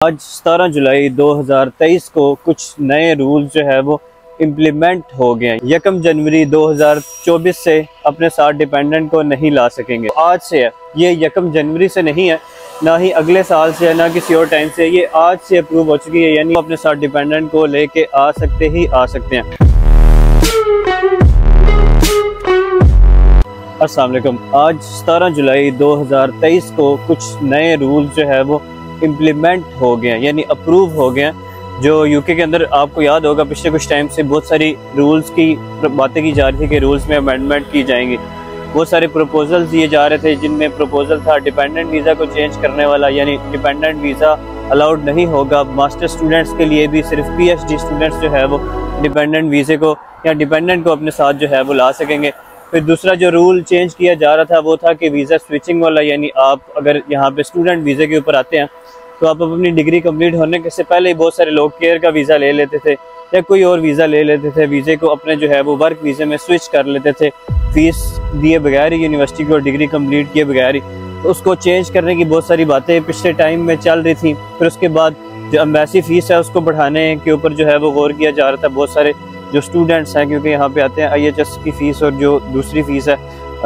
आज 17 जुलाई 2023 को कुछ नए रूल्स जो है वो इम्प्लीमेंट हो गए हैं। 1 जनवरी 2024 से अपने साथ डिपेंडेंट को नहीं ला सकेंगे। आज से है, ये 1 जनवरी से नहीं है, ना ही अगले साल से है, ना किसी और टाइम से। ये आज से अप्रूव हो चुकी है, यानी अपने साथ डिपेंडेंट को लेके आ सकते हैं। अस्सलाम वालेकुम। आज 17 जुलाई 2023 को कुछ नए रूल्स जो है वो इम्प्लीमेंट हो गए हैं, यानी अप्रूव हो गए हैं। जो यूके के अंदर आपको याद होगा पिछले कुछ टाइम से बहुत सारी रूल्स की बातें की जा रही थी कि रूल्स में अमेंडमेंट की जाएंगी। बहुत सारे प्रपोजल दिए जा रहे थे, जिनमें प्रपोजल था डिपेंडेंट वीज़ा को चेंज करने वाला, यानी डिपेंडेंट वीज़ा अलाउड नहीं होगा। मास्टर स्टूडेंट्स के लिए भी सिर्फ PhD स्टूडेंट्स जो है वो डिपेंडेंट वीज़े को या डिपेंडेंट को अपने साथ जो है वो ला सकेंगे। फिर दूसरा जो रूल चेंज किया जा रहा था वो था कि वीज़ा स्विचिंग वाला, यानी आप अगर यहाँ पे स्टूडेंट वीज़े के ऊपर आते हैं तो आप अपनी डिग्री कंप्लीट होने के से पहले ही बहुत सारे लोग केयर का वीज़ा ले लेते थे या कोई और वीज़ा ले लेते थे, वीज़े को अपने जो है वो वर्क वीज़े में स्विच कर लेते थे, फीस दिए बगैर ही, यूनिवर्सिटी को डिग्री कंप्लीट किए बगैर ही। तो उसको चेंज करने की बहुत सारी बातें पिछले टाइम में चल रही थी। फिर उसके बाद जो एम्बेसी फ़ीस है उसको बढ़ाने के ऊपर जो है वो गौर किया जा रहा था। बहुत सारे जो स्टूडेंट्स हैं, क्योंकि यहाँ पे आते हैं, IHS की फ़ीस और जो दूसरी फ़ीस है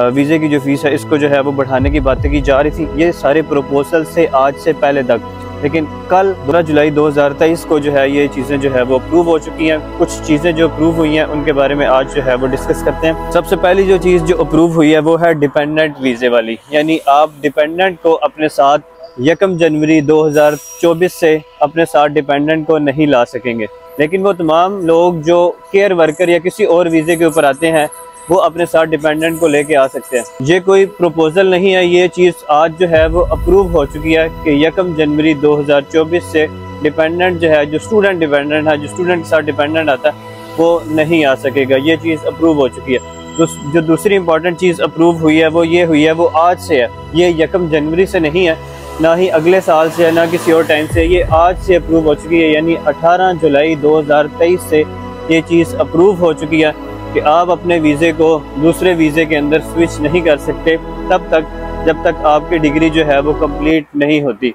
वीज़े की जो फ़ीस है, इसको जो है वो बढ़ाने की बातें की जा रही थी। ये सारे प्रपोजल से आज से पहले तक, लेकिन कल 12 जुलाई 2023 को जो है ये चीज़ें जो है वो अप्रूव हो चुकी हैं। कुछ चीज़ें जो अप्रूव हुई हैं उनके बारे में आज जो है वो डिस्कस करते हैं। सबसे पहली जो चीज़ जो अप्रूव हुई है वो है डिपेंडेंट वीज़े वाली, यानी आप डिपेंडेंट को अपने साथ 1 जनवरी 2024 से अपने साथ डिपेंडेंट को नहीं ला सकेंगे। लेकिन वो तमाम लोग जो केयर वर्कर या किसी और वीज़े के ऊपर आते हैं वो अपने साथ डिपेंडेंट को लेके आ सकते हैं। ये कोई प्रपोजल नहीं है, ये चीज़ आज जो है वो अप्रूव हो चुकी है कि 1 जनवरी 2024 से डिपेंडेंट जो है, जो स्टूडेंट डिपेंडेंट है, जो स्टूडेंट के साथ डिपेंडेंट आता है वो नहीं आ सकेगा। ये चीज़ अप्रूव हो चुकी है। तो जो दूसरी इंपॉर्टेंट चीज़ अप्रूव हुई है वो ये हुई है, वो आज से है। ये 1 जनवरी से नहीं है, ना ही अगले साल से है, ना किसी और टाइम से। ये आज से अप्रूव हो चुकी है, यानी 18 जुलाई 2023 से ये चीज़ अप्रूव हो चुकी है कि आप अपने वीज़े को दूसरे वीज़े के अंदर स्विच नहीं कर सकते तब तक जब तक आपकी डिग्री जो है वो कंप्लीट नहीं होती।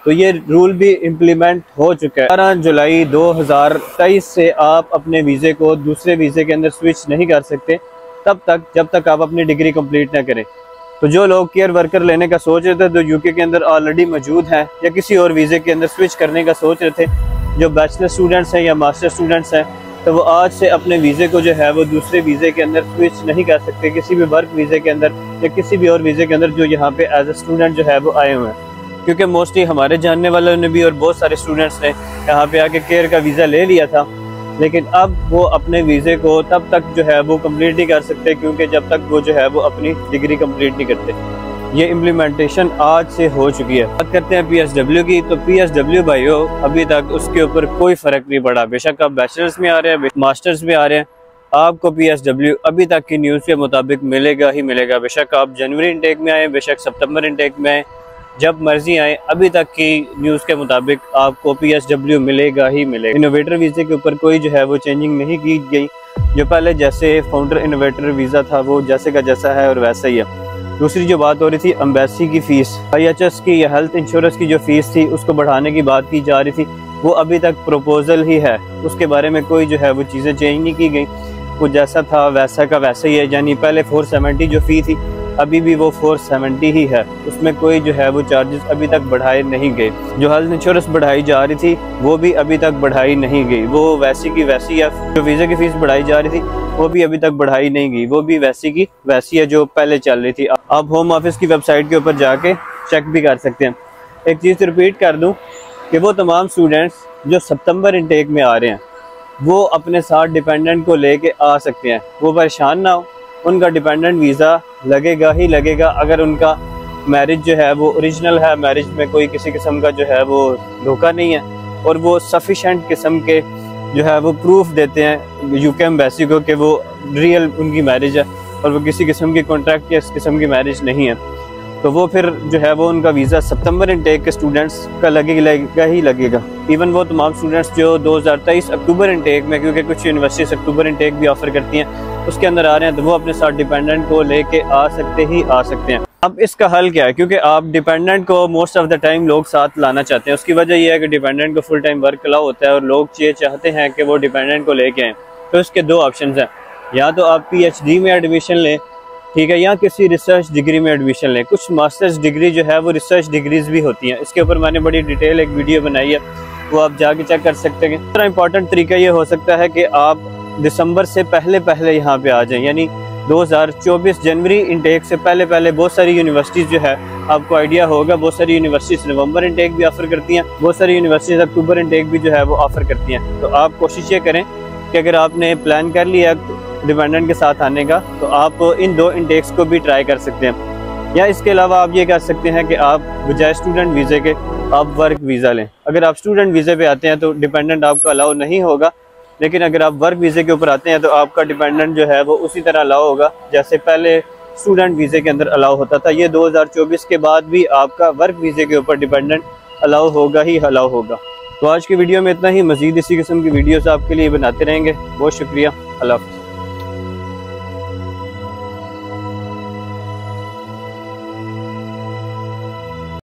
तो ये रूल भी इम्प्लीमेंट हो चुका है। 18 जुलाई 2023 से आप अपने वीज़े को दूसरे वीज़े के अंदर स्विच नहीं कर सकते तब तक जब तक आप अपनी डिग्री कंप्लीट ना करें। तो जो लोग केयर वर्कर लेने का सोच रहे थे, जो यूके के अंदर ऑलरेडी मौजूद हैं या किसी और वीज़े के अंदर स्विच करने का सोच रहे थे, जो बैचलर स्टूडेंट्स हैं या मास्टर स्टूडेंट्स हैं, तो वो आज से अपने वीज़े को जो है वो दूसरे वीज़े के अंदर स्विच नहीं कर सकते, किसी भी वर्क वीज़े के अंदर या किसी भी और वीज़े के अंदर जो यहाँ पे एज ए स्टूडेंट जो है वो आए हुए हैं। क्योंकि मोस्टली हमारे जानने वालों ने भी और बहुत सारे स्टूडेंट्स ने यहाँ पे आके केयर का वीज़ा ले लिया था, लेकिन अब वो अपने वीज़े को तब तक जो है वो कंप्लीट नहीं कर सकते, क्योंकि जब तक वो जो है वो अपनी डिग्री कंप्लीट नहीं करते। ये इम्प्लीमेंटेशन आज से हो चुकी है। बात करते हैं PSW की, तो PSW भाइयों अभी तक उसके ऊपर कोई फ़र्क नहीं पड़ा। बेशक आप बैचलर्स में आ रहे हैं, मास्टर्स में आ रहे हैं, आपको PSW अभी तक की न्यूज़ के मुताबिक मिलेगा ही मिलेगा। बेशक आप जनवरी इनटेक में आए, बेशक सितंबर इनटेक में आए, जब मर्जी आए, अभी तक की न्यूज़ के मुताबिक आपको PSW मिलेगा ही मिलेगा। इनोवेटर वीज़े के ऊपर कोई जो है वो चेंजिंग नहीं की गई। जो पहले जैसे फाउंडर इनोवेटर वीज़ा था वो जैसे का जैसा है और वैसा ही है। दूसरी जो बात हो रही थी एम्बेसी की फ़ीस, IHS की या हेल्थ इंश्योरेंस की जो फ़ीस थी उसको बढ़ाने की बात की जा रही थी, वो अभी तक प्रपोजल ही है। उसके बारे में कोई जो है वो चीज़ें चेंज नहीं की गई। वो जैसा था वैसा का वैसा ही है, यानी पहले 470 जो फ़ी थी अभी भी वो 470 ही है। उसमें कोई जो है वो चार्जेस अभी तक बढ़ाए नहीं गए। जो हेल्थ इंश्योरेंस बढ़ाई जा रही थी वो भी अभी तक बढ़ाई नहीं गई, वो वैसी की वैसी है। जो वीज़ा की फ़ीस बढ़ाई जा रही थी वो भी अभी तक बढ़ाई नहीं गई, वो भी वैसी की वैसी है जो पहले चल रही थी। आप होम ऑफिस की वेबसाइट के ऊपर जाके चेक भी कर सकते हैं। एक चीज़ रिपीट कर दूं कि वो तमाम स्टूडेंट्स जो सितंबर इनटेक में आ रहे हैं वो अपने साथ डिपेंडेंट को लेके आ सकते हैं। वो परेशान ना हो, उनका डिपेंडेंट वीज़ा लगेगा ही लगेगा अगर उनका मैरिज जो है वो ओरिजिनल है, मैरिज में कोई किसी किस्म का जो है वो धोखा नहीं है, और वो सफिशेंट किस्म के जो है वो प्रूफ देते हैं यूके एम्बेसी को कि वो रियल उनकी मैरिज है और वो किसी किस्म की कॉन्ट्रैक्ट या इस किस्म की मैरिज नहीं है। तो वो फिर जो है वो उनका वीज़ा सितंबर इनटेक के स्टूडेंट्स का लगेगा ही लगेगा। इवन वो तमाम स्टूडेंट्स जो 2023 अक्टूबर इनटेक में, क्योंकि कुछ यूनिवर्सिटीज़ अक्टूबर इनटेक भी ऑफ़र करती हैं, उसके अंदर आ रहे हैं, तो वो अपने साथ डिपेंडेंट को लेके आ सकते हैं। अब इसका हल क्या है, क्योंकि आप डिपेंडेंट को मोस्ट ऑफ द टाइम लोग साथ लाना चाहते हैं। उसकी वजह यह है कि डिपेंडेंट को फुल टाइम वर्क अलाउ होता है और लोग ये चाहते हैं कि वो डिपेंडेंट को लेके आएँ। तो इसके दो ऑप्शन हैं, या तो आप PhD में एडमिशन लें, ठीक है, या किसी रिसर्च डिग्री में एडमिशन लें। कुछ मास्टर्स डिग्री जो है वो रिसर्च डिग्रीज भी होती हैं। इसके ऊपर मैंने बड़ी डिटेल एक वीडियो बनाई है, वो आप जाके चेक कर सकते हैं। दूसरा इंपॉर्टेंट तरीका ये हो सकता है कि आप दिसंबर से पहले यहाँ पे आ जाएं, यानी 2024 जनवरी इंटेक से पहले बहुत सारी यूनिवर्सिटीज़ जो है, आपको आइडिया होगा, बहुत सारी यूनिवर्सिटीज़ नवंबर इंटेक भी ऑफ़र करती हैं, बहुत सारी यूनिवर्सिटीज़ अक्टूबर इंटेक भी जो है वो ऑफ़र करती हैं। तो आप कोशिश ये करें कि अगर आपने प्लान कर लिया डिपेंडेंट के साथ आने का, तो आप इन 2 इंटेक्स को भी ट्राई कर सकते हैं। या इसके अलावा आप ये कर सकते हैं कि आप बजाय स्टूडेंट वीज़े के आप वर्क वीज़ा लें। अगर आप स्टूडेंट वीज़े पे आते हैं तो डिपेंडेंट आपका अलाउ नहीं होगा, लेकिन अगर आप वर्क वीज़े के ऊपर आते हैं तो आपका डिपेंडेंट जो है वो उसी तरह अलाउ होगा जैसे पहले स्टूडेंट वीज़े के अंदर अलाउ होता था। ये 2024 के बाद भी आपका वर्क वीज़े के ऊपर डिपेंडेंट अलाउ होगा ही अलाउ होगा। तो आज की वीडियो में इतना ही। मज़ीद इसी किस्म की वीडियोस आपके लिए बनाते रहेंगे। बहुत शुक्रिया। अल्लाह हाफ़िज़।